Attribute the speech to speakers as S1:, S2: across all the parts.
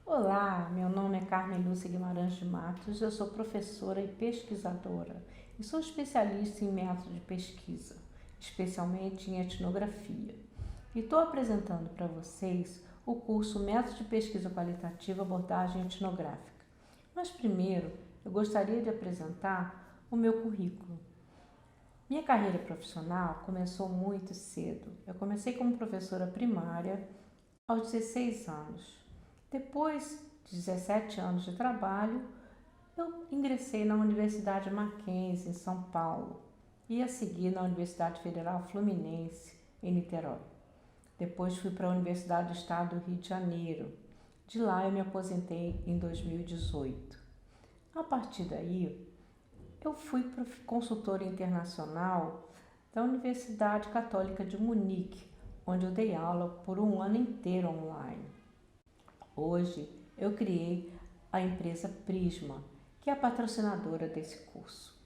S1: Olá, meu nome é Carmen Lúcia Guimarães de Matos, eu sou professora e pesquisadora e sou especialista em método de pesquisa, especialmente em etnografia. E estou apresentando para vocês o curso Método de Pesquisa Qualitativa Abordagem Etnográfica. Mas primeiro, eu gostaria de apresentar o meu currículo. Minha carreira profissional começou muito cedo. Eu comecei como professora primária aos 16 anos. Depois de 17 anos de trabalho, eu ingressei na Universidade Mackenzie, em São Paulo, e a seguir na Universidade Federal Fluminense, em Niterói. Depois fui para a Universidade do Estado do Rio de Janeiro. De lá eu me aposentei em 2018. A partir daí, eu fui consultora internacional da Universidade Católica de Munique, onde eu dei aula por um ano inteiro online. Hoje eu criei a empresa Prisma, que é a patrocinadora desse curso.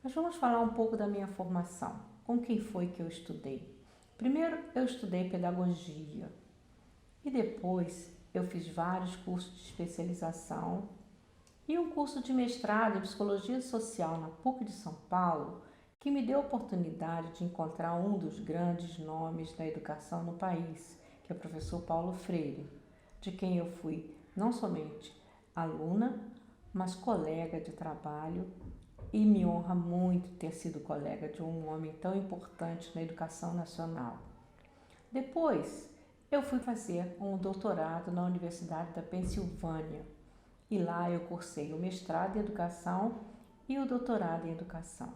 S1: Mas vamos falar um pouco da minha formação. Com quem foi que eu estudei? Primeiro eu estudei pedagogia e depois eu fiz vários cursos de especialização e um curso de mestrado em Psicologia Social na PUC de São Paulo, que me deu a oportunidade de encontrar um dos grandes nomes da educação no país, que é o professor Paulo Freire, de quem eu fui não somente aluna, mas colega de trabalho, e me honra muito ter sido colega de um homem tão importante na educação nacional. Depois, eu fui fazer um doutorado na Universidade da Pensilvânia, e lá eu cursei o mestrado em educação e o doutorado em educação.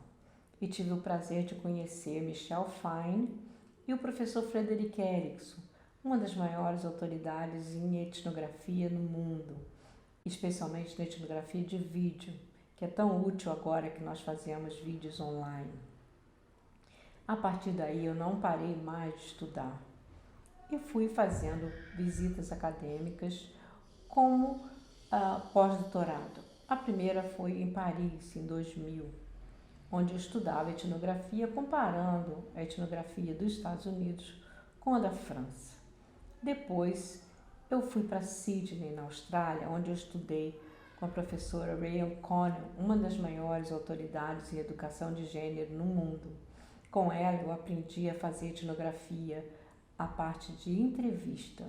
S1: E tive o prazer de conhecer Michel Fine e o professor Frederic Erickson, uma das maiores autoridades em etnografia no mundo, especialmente na etnografia de vídeo, que é tão útil agora que nós fazemos vídeos online. A partir daí eu não parei mais de estudar e fui fazendo visitas acadêmicas como pós-doutorado. A primeira foi em Paris, em 2000, onde eu estudava etnografia comparando a etnografia dos Estados Unidos com a da França. Depois eu fui para Sydney, na Austrália, onde eu estudei com a professora Ryan Connell, uma das maiores autoridades em educação de gênero no mundo. Com ela eu aprendi a fazer etnografia, a parte de entrevista.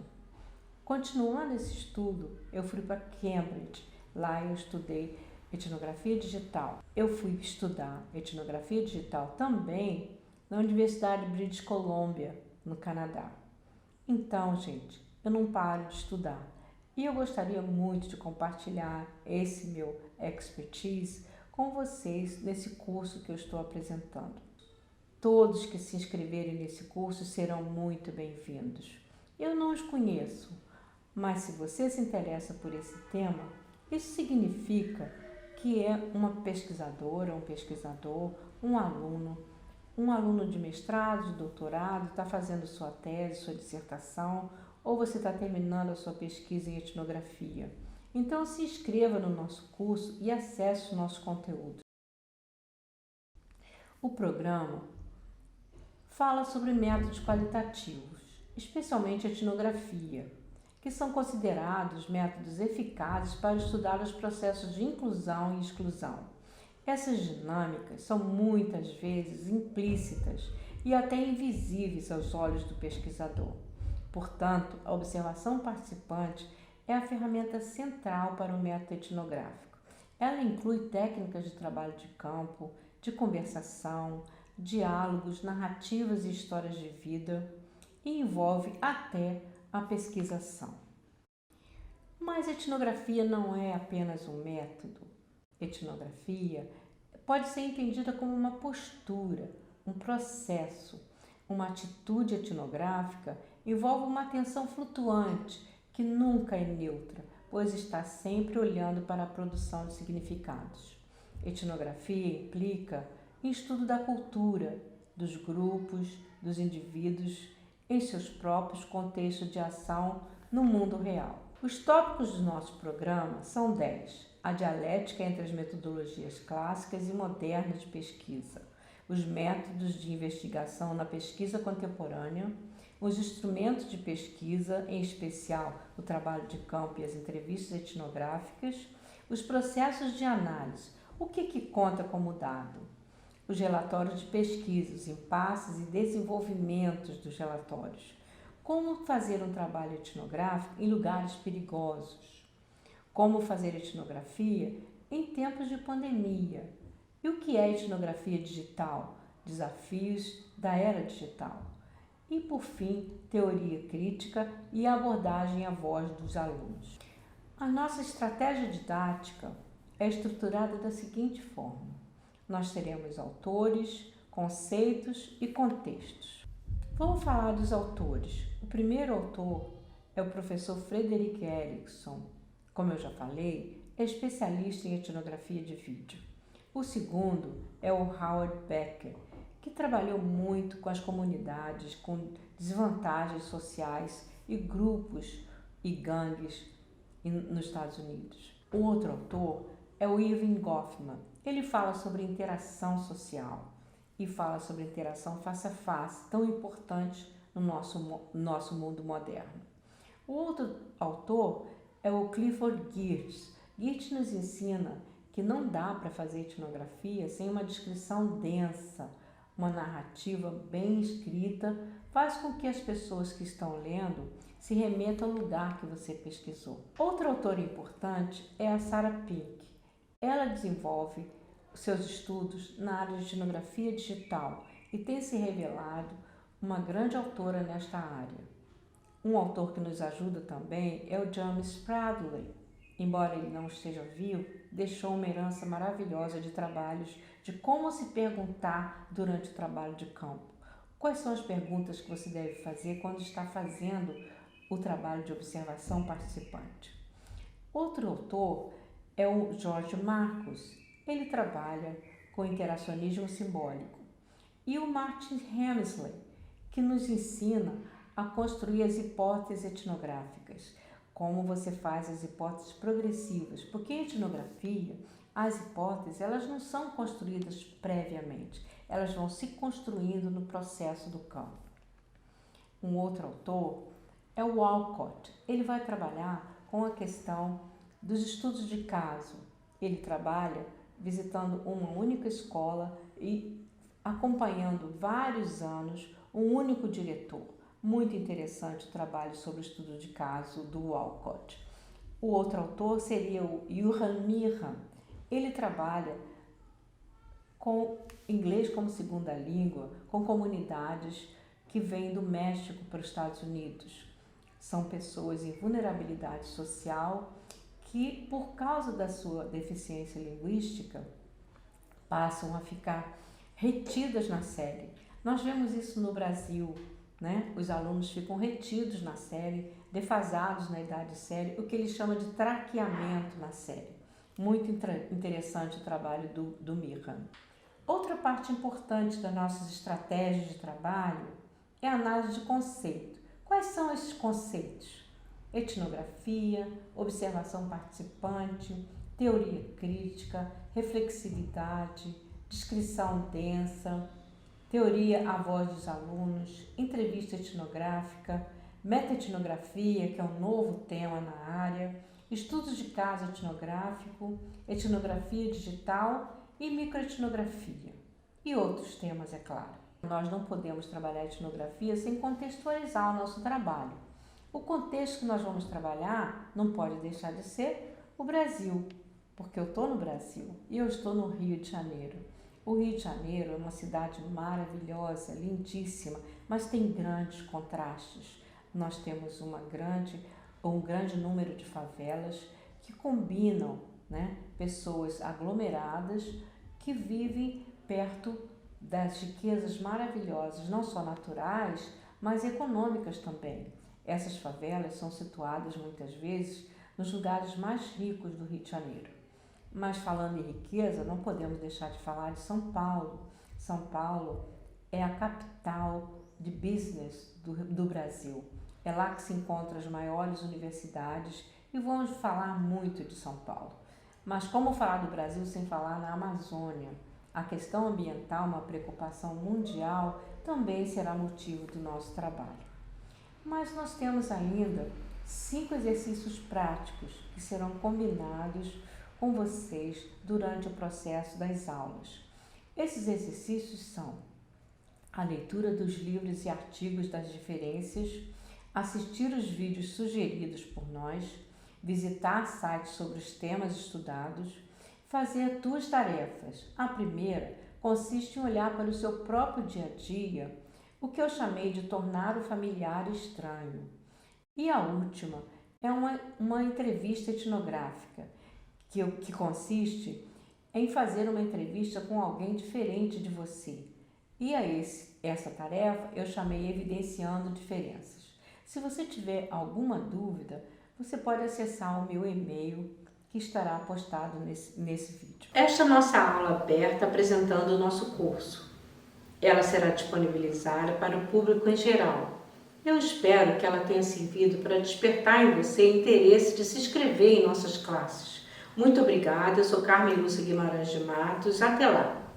S1: Continuando esse estudo, eu fui para Cambridge. Lá eu estudei etnografia digital. Eu fui estudar etnografia digital também na Universidade de British Columbia, no Canadá. Então, gente, eu não paro de estudar. E eu gostaria muito de compartilhar esse meu expertise com vocês nesse curso que eu estou apresentando. Todos que se inscreverem nesse curso serão muito bem-vindos. Eu não os conheço, mas se você se interessa por esse tema, isso significa que é uma pesquisadora, um pesquisador, um aluno de mestrado, de doutorado, está fazendo sua tese, sua dissertação, ou você está terminando a sua pesquisa em etnografia. Então se inscreva no nosso curso e acesse o nosso conteúdo. O programa fala sobre métodos qualitativos, especialmente etnografia, que são considerados métodos eficazes para estudar os processos de inclusão e exclusão. Essas dinâmicas são muitas vezes implícitas e até invisíveis aos olhos do pesquisador. Portanto, a observação participante é a ferramenta central para o método etnográfico. Ela inclui técnicas de trabalho de campo, de conversação, diálogos, narrativas e histórias de vida e envolve até a pesquisação. Mas etnografia não é apenas um método. Etnografia pode ser entendida como uma postura, um processo. Uma atitude etnográfica envolve uma atenção flutuante que nunca é neutra, pois está sempre olhando para a produção de significados. Etnografia implica em estudo da cultura, dos grupos, dos indivíduos, em seus próprios contextos de ação no mundo real. Os tópicos do nosso programa são 10. A dialética entre as metodologias clássicas e modernas de pesquisa, os métodos de investigação na pesquisa contemporânea, os instrumentos de pesquisa, em especial o trabalho de campo e as entrevistas etnográficas, os processos de análise, o que conta como dado, os relatórios de pesquisa, os impasses e desenvolvimentos dos relatórios, como fazer um trabalho etnográfico em lugares perigosos, como fazer etnografia em tempos de pandemia, e o que é etnografia digital, desafios da era digital. E, por fim, teoria crítica e abordagem à voz dos alunos. A nossa estratégia didática é estruturada da seguinte forma: nós teremos autores, conceitos e contextos. Vamos falar dos autores. O primeiro autor é o professor Frederick Erickson. Como eu já falei, é especialista em etnografia de vídeo. O segundo é o Howard Becker, que trabalhou muito com as comunidades com desvantagens sociais e grupos e gangues nos Estados Unidos. O outro autor é o Irving Goffman. Ele fala sobre interação social e fala sobre interação face a face, tão importante no nosso mundo moderno. O outro autor é o Clifford Geertz. Geertz nos ensina que não dá para fazer etnografia sem uma descrição densa, uma narrativa bem escrita, faz com que as pessoas que estão lendo se remetam ao lugar que você pesquisou. Outra autora importante é a Sarah Pink. Ela desenvolve seus estudos na área de etnografia digital e tem se revelado uma grande autora nesta área. Um autor que nos ajuda também é o James Bradley. Embora ele não esteja vivo, deixou uma herança maravilhosa de trabalhos de como se perguntar durante o trabalho de campo. Quais são as perguntas que você deve fazer quando está fazendo o trabalho de observação participante? Outro autor é o George Marcus. Ele trabalha com interacionismo simbólico. E o Martin Hemsley, que nos ensina a construir as hipóteses etnográficas, como você faz as hipóteses progressivas, porque em etnografia as hipóteses elas não são construídas previamente, elas vão se construindo no processo do campo. Um outro autor é o Walcott. Ele vai trabalhar com a questão dos estudos de caso. Ele trabalha visitando uma única escola e acompanhando vários anos um único diretor. Muito interessante o trabalho sobre o estudo de caso do Walcott. O outro autor seria o Johan Mirham. Ele trabalha com inglês como segunda língua, com comunidades que vêm do México para os Estados Unidos. São pessoas em vulnerabilidade social que, por causa da sua deficiência linguística, passam a ficar retidas na série. Nós vemos isso no Brasil, né? Os alunos ficam retidos na série, defasados na idade de série, o que ele chama de traqueamento na série. Muito interessante o trabalho do Mirham. Outra parte importante das nossas estratégias de trabalho é a análise de conceito. Quais são esses conceitos? Etnografia, observação participante, teoria crítica, reflexividade, descrição densa, teoria à voz dos alunos, entrevista etnográfica, metaetnografia, que é um novo tema na área, estudos de caso etnográfico, etnografia digital e microetnografia. E outros temas, é claro. Nós não podemos trabalhar etnografia sem contextualizar o nosso trabalho. O contexto que nós vamos trabalhar não pode deixar de ser o Brasil, porque eu estou no Brasil e eu estou no Rio de Janeiro. O Rio de Janeiro é uma cidade maravilhosa, lindíssima, mas tem grandes contrastes. Nós temos um grande número de favelas que combinam, né, pessoas aglomeradas que vivem perto das riquezas maravilhosas, não só naturais, mas econômicas também. Essas favelas são situadas muitas vezes nos lugares mais ricos do Rio de Janeiro. Mas falando em riqueza, não podemos deixar de falar de São Paulo. São Paulo é a capital de business do Brasil. É lá que se encontram as maiores universidades e vamos falar muito de São Paulo. Mas como falar do Brasil sem falar na Amazônia? A questão ambiental, uma preocupação mundial, também será motivo do nosso trabalho. Mas nós temos ainda 5 exercícios práticos que serão combinados com vocês durante o processo das aulas. Esses exercícios são a leitura dos livros e artigos das referências, assistir os vídeos sugeridos por nós, visitar sites sobre os temas estudados, fazer 2 tarefas. A primeira consiste em olhar para o seu próprio dia a dia, o que eu chamei de tornar o familiar estranho. E a última é uma entrevista etnográfica, que consiste em fazer uma entrevista com alguém diferente de você. E essa tarefa eu chamei Evidenciando Diferenças. Se você tiver alguma dúvida, você pode acessar o meu e-mail que estará postado nesse vídeo. Esta é a nossa aula aberta apresentando o nosso curso. Ela será disponibilizada para o público em geral. Eu espero que ela tenha servido para despertar em você interesse de se inscrever em nossas classes. Muito obrigada, eu sou Carmen Lúcia Guimarães de Matos. Até lá!